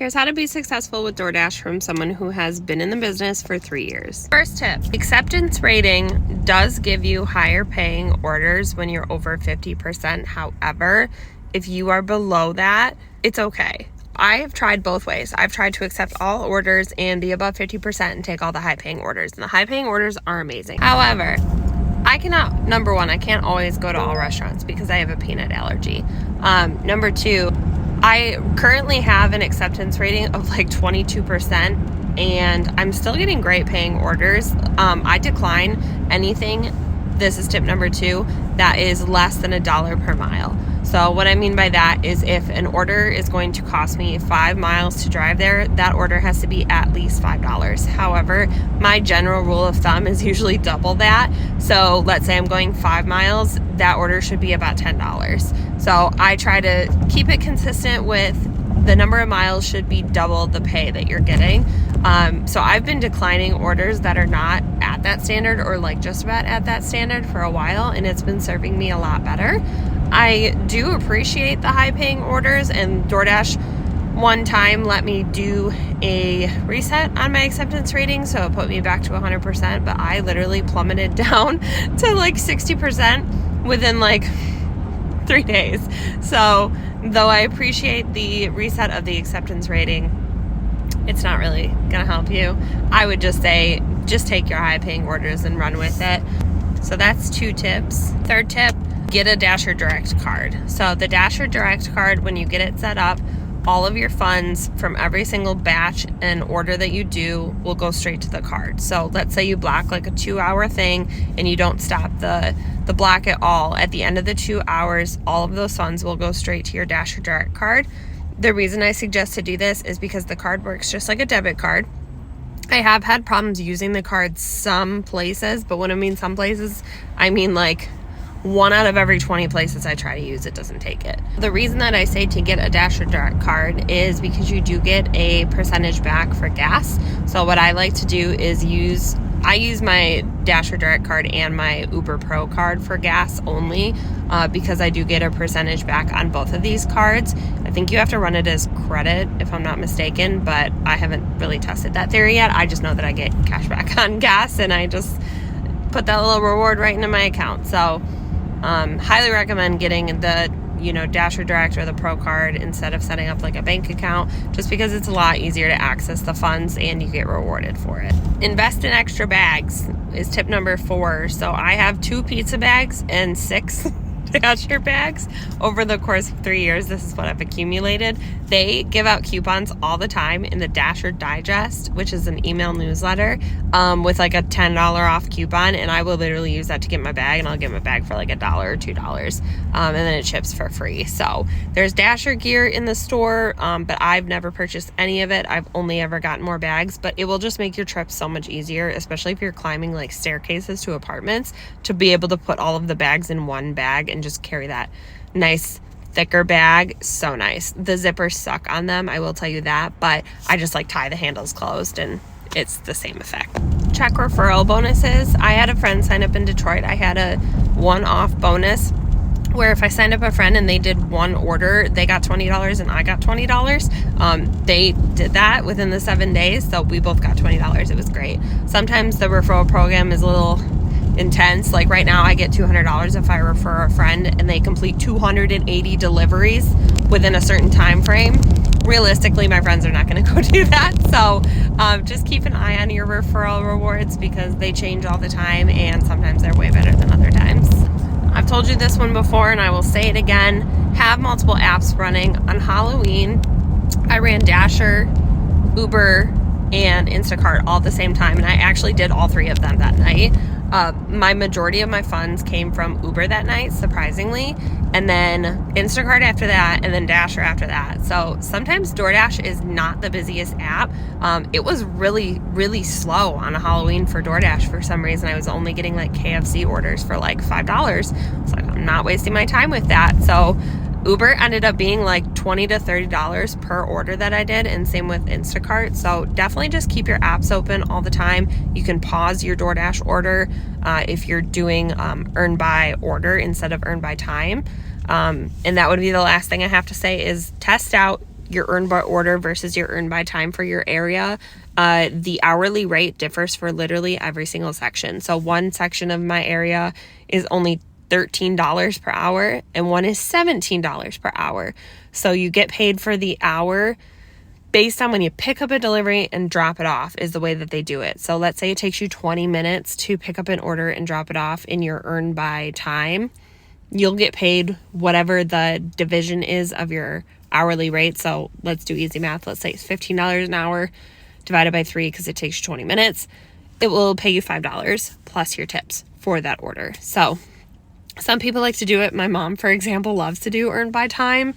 Here's how to be successful with DoorDash from someone who has been in the business for 3 years. First tip, acceptance rating does give you higher paying orders when you're over 50%. However, if you are below that, it's okay. I have tried both ways. I've tried to accept all orders and be above 50% and take all the high paying orders. And the high paying orders are amazing. However, I cannot, number one, I can't always go to all restaurants because I have a peanut allergy. Number two, I currently have an acceptance rating of like 22% and I'm still getting great paying orders. I decline anything, this is tip number 2, that is less than $1 per mile. So what I mean by that is if an order is going to cost me 5 miles to drive there, that order has to be at least $5. However, my general rule of thumb is usually double that. So let's say I'm going 5 miles, that order should be about $10. So I try to keep it consistent with the number of miles should be double the pay that you're getting. So I've been declining orders that are not at that standard or like just about at that standard for a while, and it's been serving me a lot better. I do appreciate the high paying orders, and DoorDash one time let me do a reset on my acceptance rating, so it put me back to 100%, but I literally plummeted down to like 60% within like 3 days. So though I appreciate the reset of the acceptance rating, it's not really gonna help you. I would just say, just take your high paying orders and run with it. So that's 2 tips. Third tip, get a Dasher Direct card. So the Dasher Direct card, when you get it set up, all of your funds from every single batch and order that you do will go straight to the card. So let's say you block like a 2-hour thing and you don't stop the block at all. At the end of the 2 hours, all of those funds will go straight to your Dasher Direct card. The reason I suggest to do this is because the card works just like a debit card. I have had problems using the card some places, but when I mean some places, I mean like 1 out of every 20 places I try to use it doesn't take it. The reason that I say to get a Dasher Direct card is because you do get a percentage back for gas. So what I like to do is I use my Dasher Direct card and my Uber Pro card for gas only because I do get a percentage back on both of these cards. I think you have to run it as credit if I'm not mistaken, but I haven't really tested that theory yet. I just know that I get cash back on gas and I just put that little reward right into my account. So highly recommend getting the Dasher Direct or the Pro card instead of setting up like a bank account, just because it's a lot easier to access the funds and you get rewarded for it. Invest in extra bags is tip number 4. So I have 2 pizza bags and 6 Dasher bags over the course of 3 years. This is what I've accumulated. They give out coupons all the time in the Dasher Digest, which is an email newsletter, with like a $10 off coupon, and I will literally use that to get my bag, and I'll get my bag for like $1 or $2, and then it ships for free. So there's Dasher gear in the store, but I've never purchased any of it. I've only ever gotten more bags, but it will just make your trip so much easier, especially if you're climbing like staircases to apartments, to be able to put all of the bags in one bag and just carry that nice thicker bag. So nice. The zippers suck on them, I will tell you that, but I just like tie the handles closed and it's the same effect. Check referral bonuses. I had a friend sign up in Detroit. I had a one-off bonus where if I signed up a friend and they did one order, they got $20 and I got $20. They did that within the 7 days, so we both got $20. It was great. Sometimes the referral program is a little intense. Like right now I get $200 if I refer a friend and they complete 280 deliveries within a certain time frame. Realistically, my friends are not going to go do that. So just keep an eye on your referral rewards because they change all the time and sometimes they're way better than other times. I've told you this one before and I will say it again. Have multiple apps running. On Halloween, I ran Dasher, Uber, and Instacart all at the same time, and I actually did all 3 of them that night. My majority of my funds came from Uber that night, surprisingly, and then Instacart after that, and then Dasher after that. So sometimes DoorDash is not the busiest app. It was really, really slow on a Halloween for DoorDash for some reason. I was only getting like KFC orders for like $5. It's like, I'm not wasting my time with that. So Uber ended up being like $20 to $30 per order that I did, and same with Instacart. So definitely just keep your apps open all the time. You can pause your DoorDash order if you're doing earn by order instead of earn by time. And that would be the last thing I have to say is test out your earn by order versus your earn by time for your area, the hourly rate differs for literally every single section. So one section of my area is only $13 per hour and one is $17 per hour. So you get paid for the hour based on when you pick up a delivery and drop it off is the way that they do it. So let's say it takes you 20 minutes to pick up an order and drop it off in your earn by time. You'll get paid whatever the division is of your hourly rate. So let's do easy math. Let's say it's $15 an hour divided by 3 because it takes you 20 minutes. It will pay you $5 plus your tips for that order. So some people like to do it. My mom, for example, loves to do earn by time.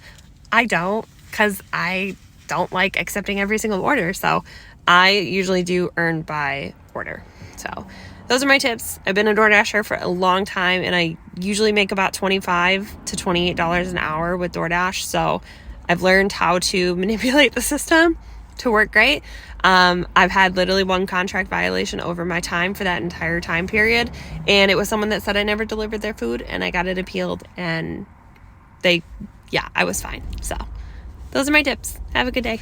I don't, because I don't like accepting every single order. So I usually do earn by order. So those are my tips. I've been a DoorDasher for a long time, and I usually make about $25 to $28 an hour with DoorDash. So I've learned how to manipulate the system to work great. I've had literally one contract violation over my time for that entire time period. And it was someone that said I never delivered their food, and I got it appealed, and I was fine. So those are my tips. Have a good day.